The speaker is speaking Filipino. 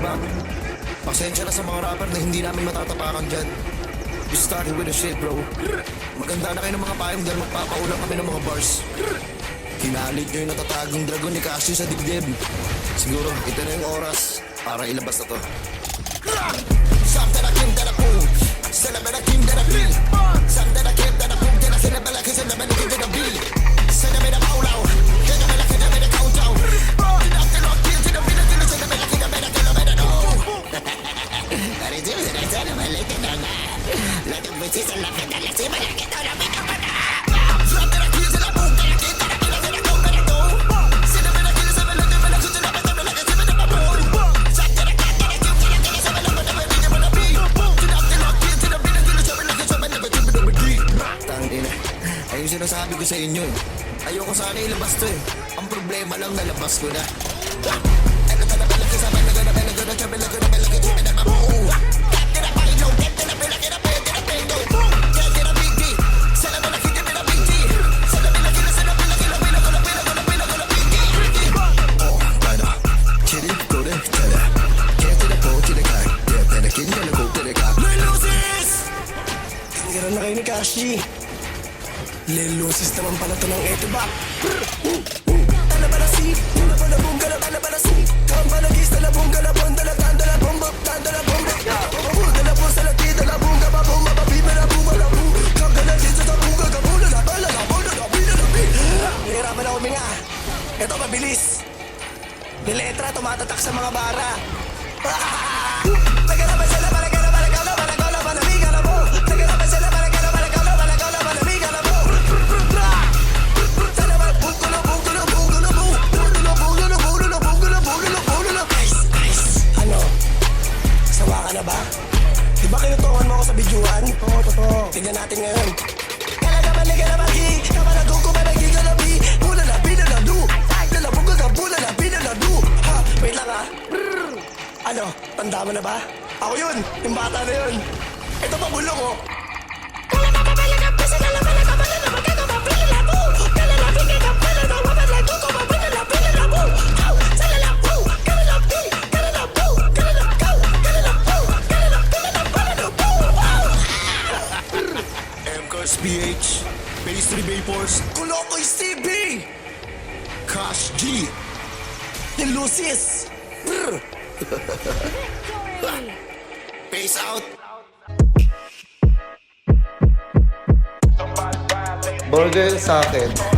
ba? Pasensya na sa mga rapper na hindi namin matatapakan dyan. We started with the shit, bro. Maganda na kayo ng mga payong dahil magpapaulang kami ng mga bars. Hinalit nyo yung natatagong dragon ni Cashew sa dibdib. Siguro, ito na yung oras para ilabas na to. Something I came that I pulled. Celebrate I came that I feel. Something I came that I pulled. Then I celebrate like it's in the middle of the beat. Celebrate a paulau. Then I like it's in the countdown. Then after all, kill to the middle. Then I celebrate like it's in the middle. Dari dulu sudah sana balik ke tengah. Lalu besi selapkan dalam si balik ke tengah. Something I came that I pulled. Then I came that I feel. Then I go back to. Celebrate like it's in the middle. Then I celebrate like it's in the middle. Something I came that I feel. Then I celebrate like it's in the Tangina, ayun sinasabi ko sa inyo eh. Ayoko sana ilabas to eh. Ang problema lang nalabas ko na. Tingnan na kayo ni Cashew. Lelusis naman pala to ng eto ba? Talabalasi, talabalabong, talabalasi. Kambalagis, talabong, galabon, dalatan, dalabong, dalabong, dalabong, salati, dalabong, gababong, mababi, malabong, malabong. Kagalagin sa tabong, gagabong, lalabang, lalabong, lalabing, lalabing. Nahirapan ako huminga. Ito mabilis. Niletra, tumatatak sa mga bara. Nagalaban sila, malagala, malagala, malagala, malamig, alam mo. Nagalaban sila, malagala, malagala, malagala, malamig, alam mo. Ano? Sawa ka na ba? Diba kinutungan mo ako sa bidyuhan? Oo, totoo. Tignan natin ngayon. Kalagaman ni Galamagi, kamanagong kumanagi galabi. Mula na pinaladu. Lalabog ka, mula na pinaladu. Ha, wait lang ha. Ano, tanda mo na ba? Ako yun, yung bata na yun. Ito pa bulong oh. MCARS PH, Pastry Vapors, Kulokoy CB! Cash G. Lelusis! Peace out. Burger sa akin.